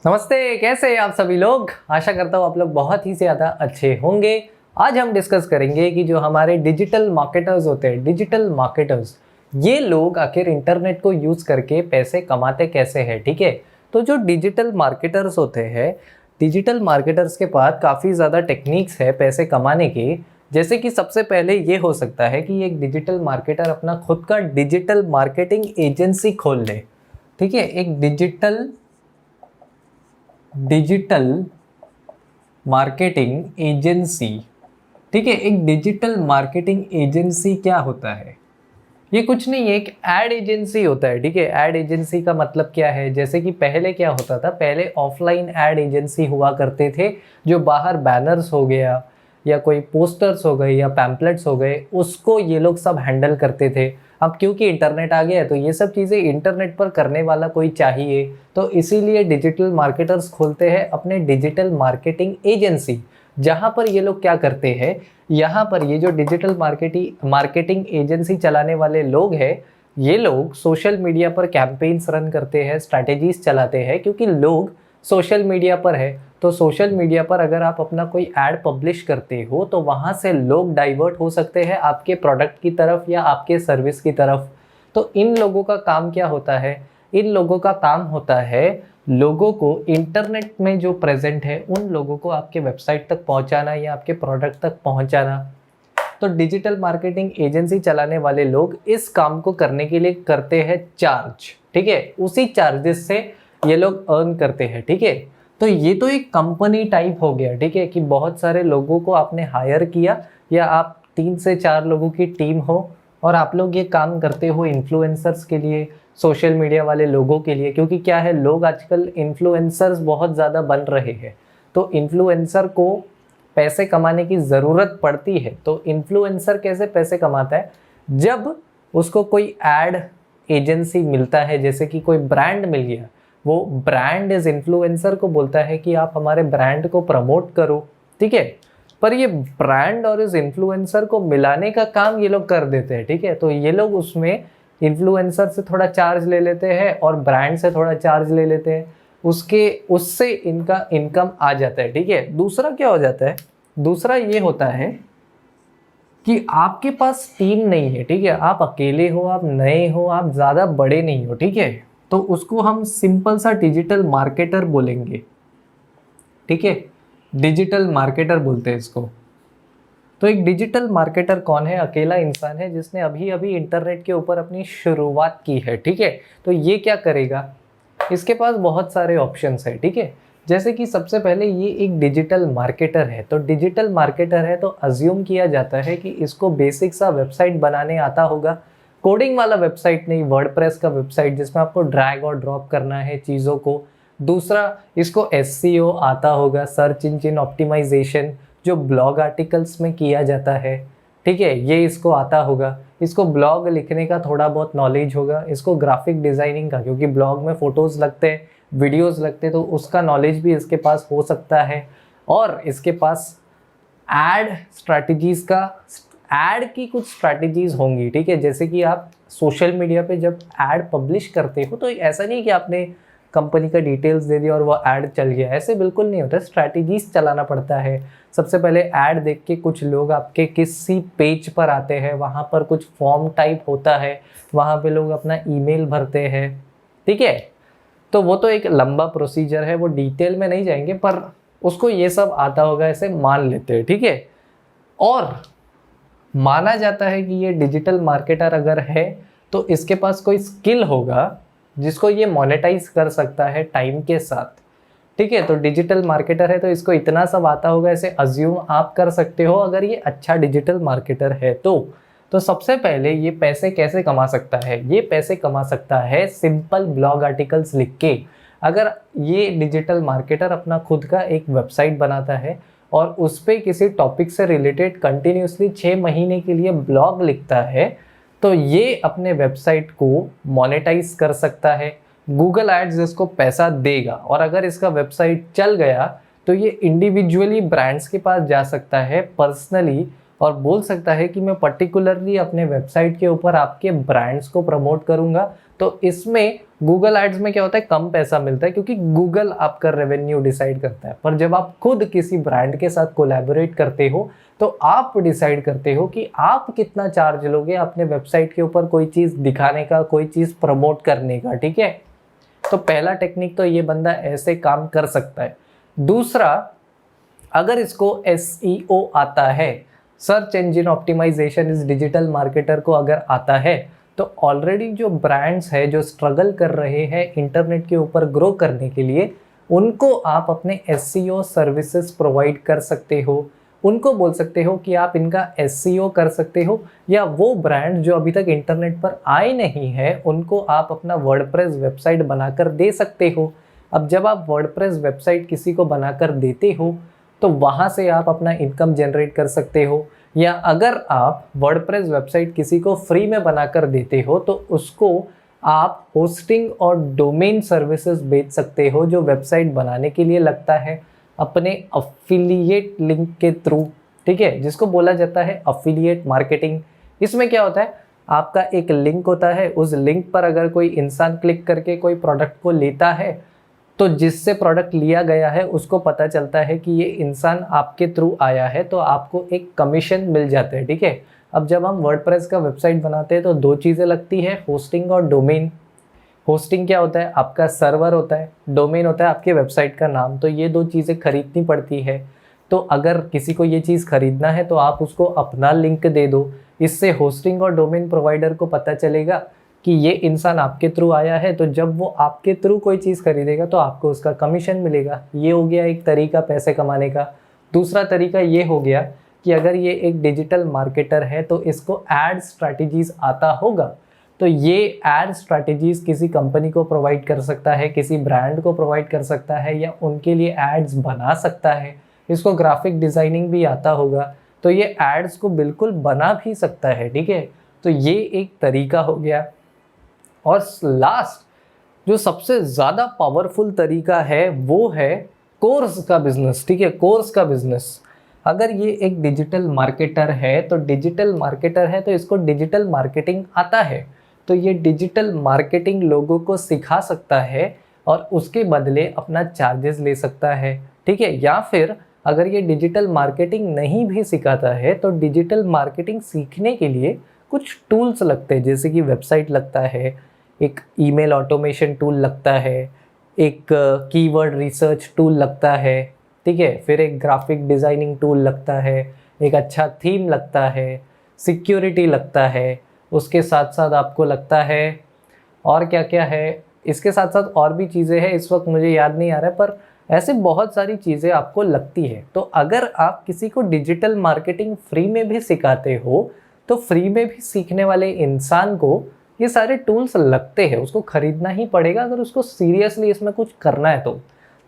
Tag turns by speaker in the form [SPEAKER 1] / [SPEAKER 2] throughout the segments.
[SPEAKER 1] नमस्ते, कैसे हैं आप सभी लोग। आशा करता हूँ आप लोग बहुत ही ज़्यादा अच्छे होंगे। आज हम डिस्कस करेंगे कि जो हमारे डिजिटल मार्केटर्स होते हैं, डिजिटल मार्केटर्स, ये लोग आखिर इंटरनेट को यूज़ करके पैसे कमाते कैसे हैं। ठीक है, तो जो डिजिटल मार्केटर्स होते हैं, डिजिटल मार्केटर्स के पास काफ़ी ज़्यादा टेक्निक्स है पैसे कमाने की। जैसे कि सबसे पहले ये हो सकता है कि एक डिजिटल मार्केटर अपना खुद का डिजिटल मार्केटिंग एजेंसी खोल ले। ठीक है, एक डिजिटल मार्केटिंग एजेंसी। ठीक है, एक डिजिटल मार्केटिंग एजेंसी क्या होता है? ये कुछ नहीं है, एक एड एजेंसी होता है। ठीक है, एड एजेंसी का मतलब क्या है? जैसे कि पहले क्या होता था, पहले ऑफलाइन एड एजेंसी हुआ करते थे, जो बाहर बैनर्स हो गया या कोई पोस्टर्स हो गए या पैम्पलेट्स हो गए, उसको ये लोग सब हैंडल करते थे। अब क्योंकि इंटरनेट आ गया है तो ये सब चीज़ें इंटरनेट पर करने वाला कोई चाहिए, तो इसीलिए डिजिटल मार्केटर्स खोलते हैं अपने डिजिटल मार्केटिंग एजेंसी। जहाँ पर ये लोग क्या करते हैं, यहाँ पर ये जो डिजिटल मार्केटिंग एजेंसी चलाने वाले लोग हैं, ये लोग सोशल मीडिया पर कैंपेन्स रन करते हैं, स्ट्रैटेजीज चलाते हैं। क्योंकि लोग सोशल मीडिया पर है, तो सोशल मीडिया पर अगर आप अपना कोई ऐड पब्लिश करते हो तो वहाँ से लोग डाइवर्ट हो सकते हैं आपके प्रोडक्ट की तरफ या आपके सर्विस की तरफ। तो इन लोगों का काम क्या होता है? इन लोगों का काम होता है लोगों को इंटरनेट में जो प्रेजेंट है उन लोगों को आपके वेबसाइट तक पहुंचाना या आपके प्रोडक्ट तक पहुंचाना। तो डिजिटल मार्केटिंग एजेंसी चलाने वाले लोग इस काम को करने के लिए करते हैं चार्ज। ठीक है, उसी चार्जेस से ये लोग अर्न करते हैं। ठीक है, तो ये तो एक कंपनी टाइप हो गया। ठीक है, कि बहुत सारे लोगों को आपने हायर किया या आप 3 से 4 लोगों की टीम हो और आप लोग ये काम करते हो इन्फ्लुएंसर्स के लिए, सोशल मीडिया वाले लोगों के लिए। क्योंकि क्या है, लोग आजकल इन्फ्लुएंसर्स बहुत ज़्यादा बन रहे हैं, तो इन्फ्लुएंसर को पैसे कमाने की ज़रूरत पड़ती है। तो इन्फ्लुएंसर कैसे पैसे कमाता है? जब उसको कोई एड एजेंसी मिलता है, जैसे कि कोई ब्रांड मिल गया, वो ब्रांड इस इन्फ्लुएंसर को बोलता है कि आप हमारे ब्रांड को प्रमोट करो। ठीक है, पर ये ब्रांड और इस इन्फ्लुएंसर को मिलाने का काम ये लोग कर देते हैं। ठीक है, तो ये लोग उसमें इन्फ्लुएंसर से थोड़ा चार्ज ले लेते हैं और ब्रांड से थोड़ा चार्ज ले लेते हैं, उससे इनका इनकम आ जाता है। ठीक है, दूसरा क्या हो जाता है? दूसरा ये होता है कि आपके पास टीम नहीं है। ठीक है, आप अकेले हो, आप नए हो, आप ज़्यादा बड़े नहीं हो। ठीक है, तो उसको हम सिंपल सा डिजिटल मार्केटर बोलेंगे। ठीक है, डिजिटल मार्केटर बोलते हैं इसको। तो एक डिजिटल मार्केटर कौन है? अकेला इंसान है जिसने अभी अभी इंटरनेट के ऊपर अपनी शुरुआत की है। ठीक है, तो ये क्या करेगा? इसके पास बहुत सारे ऑप्शंस है। ठीक है, जैसे कि सबसे पहले ये एक डिजिटल मार्केटर है। तो डिजिटल मार्केटर है तो अज्यूम किया जाता है कि इसको बेसिक सा वेबसाइट बनाने आता होगा। कोडिंग वाला वेबसाइट नहीं, वर्डप्रेस का वेबसाइट जिसमें आपको ड्रैग और ड्रॉप करना है चीज़ों को। दूसरा, इसको एसईओ आता होगा, सर्च इंजन ऑप्टिमाइजेशन, जो ब्लॉग आर्टिकल्स में किया जाता है। ठीक है, ये इसको आता होगा। इसको ब्लॉग लिखने का थोड़ा बहुत नॉलेज होगा। इसको ग्राफिक डिज़ाइनिंग का, क्योंकि ब्लॉग में फ़ोटोज़ लगते हैं, वीडियोज़ लगते हैं, तो उसका नॉलेज भी इसके पास हो सकता है। और इसके पास एड स्ट्रैटेजीज़ का, एड की कुछ स्ट्रैटेजीज़ होंगी। ठीक है, जैसे कि आप सोशल मीडिया पे जब एड पब्लिश करते हो तो ऐसा नहीं कि आपने कंपनी का डिटेल्स दे दिया और वो ऐड चल गया, ऐसे बिल्कुल नहीं होता। स्ट्रैटेजीज चलाना पड़ता है। सबसे पहले ऐड देख के कुछ लोग आपके किसी पेज पर आते हैं, वहाँ पर कुछ फॉर्म टाइप होता है, वहाँ पे लोग अपना ईमेल भरते हैं। ठीक है, तो वो तो एक लंबा प्रोसीजर है, वो डिटेल में नहीं जाएंगे, पर उसको ये सब आता होगा, ऐसे मान लेते हैं। ठीक है, और माना जाता है कि ये डिजिटल मार्केटर अगर है तो इसके पास कोई स्किल होगा जिसको ये मोनेटाइज कर सकता है टाइम के साथ। ठीक है, तो डिजिटल मार्केटर है तो इसको इतना सब आता होगा, ऐसे अज्यूम आप कर सकते हो अगर ये अच्छा डिजिटल मार्केटर है तो सबसे पहले ये पैसे कैसे कमा सकता है? ये पैसे कमा सकता है सिंपल ब्लॉग आर्टिकल्स लिख के। अगर ये डिजिटल मार्केटर अपना खुद का एक वेबसाइट बनाता है और उस पर किसी टॉपिक से रिलेटेड कंटिन्यूसली 6 महीने के लिए ब्लॉग लिखता है, तो ये अपने वेबसाइट को मोनेटाइज कर सकता है। गूगल एड्स इसको पैसा देगा और अगर इसका वेबसाइट चल गया तो ये इंडिविजुअली ब्रांड्स के पास जा सकता है पर्सनली और बोल सकता है कि मैं पर्टिकुलरली अपने वेबसाइट के ऊपर आपके ब्रांड्स को प्रमोट करूंगा, तो इसमें गूगल एड्स में क्या होता है, कम पैसा मिलता है क्योंकि गूगल आपका रेवेन्यू डिसाइड करता है। पर जब आप खुद किसी ब्रांड के साथ कोलैबोरेट करते हो तो आप डिसाइड करते हो कि आप कितना चार्ज लोगे अपने वेबसाइट के ऊपर कोई चीज़ दिखाने का, कोई चीज़ प्रमोट करने का, ठीक है। तो पहला टेक्निक तो ये बंदा ऐसे काम कर सकता है। दूसरा, अगर इसको SEO आता है, सर्च इंजन ऑप्टिमाइजेशन इस डिजिटल मार्केटर को अगर आता है, तो ऑलरेडी जो ब्रांड्स है जो स्ट्रगल कर रहे हैं इंटरनेट के ऊपर ग्रो करने के लिए, उनको आप अपने SEO सर्विसेज प्रोवाइड कर सकते हो। उनको बोल सकते हो कि आप इनका SEO कर सकते हो, या वो ब्रांड जो अभी तक इंटरनेट पर आए नहीं है उनको आप अपना वर्डप्रेस वेबसाइट बनाकर दे सकते हो। अब जब आप वर्डप्रेस वेबसाइट किसी को बनाकर देते हो तो वहाँ से आप अपना इनकम जनरेट कर सकते हो, या अगर आप वर्डप्रेस वेबसाइट किसी को फ्री में बनाकर देते हो तो उसको आप होस्टिंग और डोमेन सर्विसेज बेच सकते हो जो वेबसाइट बनाने के लिए लगता है अपने अफिलिएट लिंक के थ्रू, ठीक है, जिसको बोला जाता है अफिलिएट मार्केटिंग। इसमें क्या होता है, आपका एक लिंक होता है, उस लिंक पर अगर कोई इंसान क्लिक करके कोई प्रोडक्ट को लेता है तो जिससे प्रोडक्ट लिया गया है उसको पता चलता है कि ये इंसान आपके थ्रू आया है, तो आपको एक कमीशन मिल जाता है, ठीक है। अब जब हम वर्डप्रेस का वेबसाइट बनाते हैं तो दो चीज़ें लगती है, होस्टिंग और डोमेन। होस्टिंग क्या होता है, आपका सर्वर होता है, डोमेन होता है आपके वेबसाइट का नाम। तो ये दो चीज़ें खरीदनी पड़ती है। तो अगर किसी को ये चीज़ खरीदना है तो आप उसको अपना लिंक दे दो, इससे होस्टिंग और डोमेन प्रोवाइडर को पता चलेगा कि ये इंसान आपके थ्रू आया है, तो जब वो आपके थ्रू कोई चीज़ खरीदेगा तो आपको उसका कमीशन मिलेगा। ये हो गया एक तरीका पैसे कमाने का। दूसरा तरीका ये हो गया कि अगर ये एक डिजिटल मार्केटर है तो इसको एड स्ट्रैटेजीज आता होगा, तो ये एड स्ट्रैटेजीज किसी कंपनी को प्रोवाइड कर सकता है, किसी ब्रांड को प्रोवाइड कर सकता है, या उनके लिए एड्स बना सकता है। इसको ग्राफिक डिज़ाइनिंग भी आता होगा तो ये एड्स को बिल्कुल बना भी सकता है, ठीक है। तो ये एक तरीका हो गया। और लास्ट जो सबसे ज़्यादा पावरफुल तरीका है वो है कोर्स का बिजनेस, ठीक है, कोर्स का बिजनेस। अगर ये एक डिजिटल मार्केटर है तो इसको डिजिटल मार्केटिंग आता है, तो ये डिजिटल मार्केटिंग लोगों को सिखा सकता है और उसके बदले अपना चार्जेस ले सकता है, ठीक है। या फिर अगर ये डिजिटल मार्केटिंग नहीं भी सिखाता है तो डिजिटल मार्केटिंग सीखने के लिए कुछ टूल्स लगते हैं, जैसे कि वेबसाइट लगता है, एक ईमेल ऑटोमेशन टूल लगता है, एक कीवर्ड रिसर्च टूल लगता है, ठीक है, फिर एक ग्राफिक डिज़ाइनिंग टूल लगता है, एक अच्छा थीम लगता है, सिक्योरिटी लगता है, उसके साथ साथ आपको लगता है और क्या क्या है, इसके साथ साथ और भी चीज़ें हैं, इस वक्त मुझे याद नहीं आ रहा है, पर ऐसे बहुत सारी चीज़ें आपको लगती है। तो अगर आप किसी को डिजिटल मार्केटिंग फ्री में भी सिखाते हो तो फ्री में भी सीखने वाले इंसान को ये सारे टूल्स लगते हैं, उसको खरीदना ही पड़ेगा अगर उसको सीरियसली इसमें कुछ करना है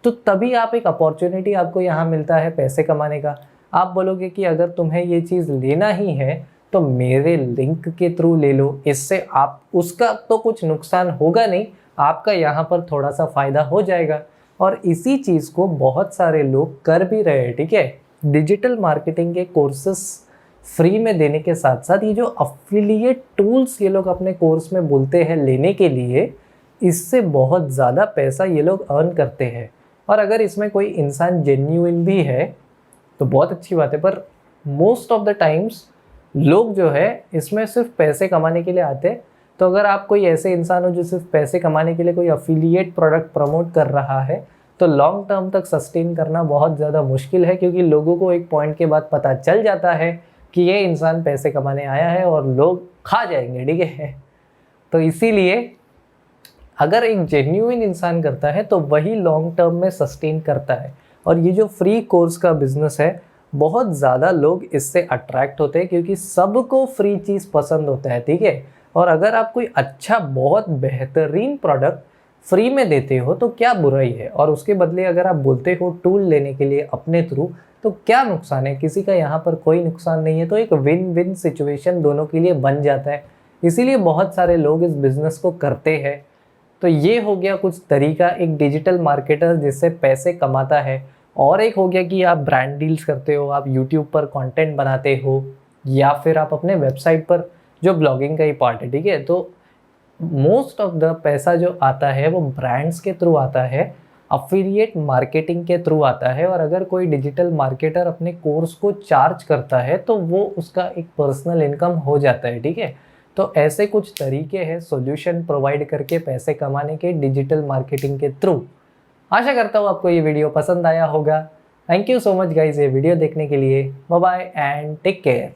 [SPEAKER 1] तो तभी आप एक अपॉर्चुनिटी आपको यहाँ मिलता है पैसे कमाने का। आप बोलोगे कि अगर तुम्हें ये चीज़ लेना ही है तो मेरे लिंक के थ्रू ले लो, इससे आप उसका तो कुछ नुकसान होगा नहीं, आपका यहाँ पर थोड़ा सा फ़ायदा हो जाएगा। और इसी चीज़ को बहुत सारे लोग कर भी रहे हैं, ठीक है। डिजिटल मार्केटिंग के कोर्सेस फ्री में देने के साथ साथ ये जो अफिलिएट टूल्स ये लोग अपने कोर्स में बोलते हैं लेने के लिए, इससे बहुत ज़्यादा पैसा ये लोग अर्न करते हैं। और अगर इसमें कोई इंसान जेन्युइन भी है तो बहुत अच्छी बात है, पर मोस्ट ऑफ द टाइम्स लोग जो है इसमें सिर्फ पैसे कमाने के लिए आते हैं। तो अगर आप कोई ऐसे इंसान हो जो सिर्फ पैसे कमाने के लिए कोई अफिलिएट प्रोडक्ट प्रमोट कर रहा है तो लॉन्ग टर्म तक सस्टेन करना बहुत ज़्यादा मुश्किल है, क्योंकि लोगों को एक पॉइंट के बाद पता चल जाता है कि ये इंसान पैसे कमाने आया है और लोग खा जाएंगे, ठीक है। तो इसीलिए अगर एक जेन्युइन इंसान करता है तो वही लॉन्ग टर्म में सस्टेन करता है। और ये जो फ्री कोर्स का बिजनेस है, बहुत ज़्यादा लोग इससे अट्रैक्ट होते हैं क्योंकि सबको फ्री चीज़ पसंद होता है, ठीक है। और अगर आप कोई अच्छा बहुत बेहतरीन प्रोडक्ट फ्री में देते हो तो क्या बुराई है, और उसके बदले अगर आप बोलते हो टूल लेने के लिए अपने थ्रू तो क्या नुकसान है, किसी का यहाँ पर कोई नुकसान नहीं है। तो एक विन विन सिचुएशन दोनों के लिए बन जाता है, इसीलिए बहुत सारे लोग इस बिज़नेस को करते हैं। तो ये हो गया कुछ तरीका एक डिजिटल मार्केटर जिससे पैसे कमाता है। और एक हो गया कि आप ब्रांड डील्स करते हो, आप यूट्यूब पर कंटेंट बनाते हो, या फिर आप अपने वेबसाइट पर, जो ब्लॉगिंग का ही पार्ट है, ठीक है। तो मोस्ट ऑफ द पैसा जो आता है वो ब्रांड्स के थ्रू आता है, अफिलिएट मार्केटिंग के थ्रू आता है। और अगर कोई डिजिटल मार्केटर अपने कोर्स को चार्ज करता है तो वो उसका एक पर्सनल इनकम हो जाता है, ठीक है। तो ऐसे कुछ तरीके हैं सॉल्यूशन प्रोवाइड करके पैसे कमाने के डिजिटल मार्केटिंग के थ्रू। आशा करता हूँ आपको ये वीडियो पसंद आया होगा। Thank you so much guys ये वीडियो देखने के लिए। Bye bye and take care.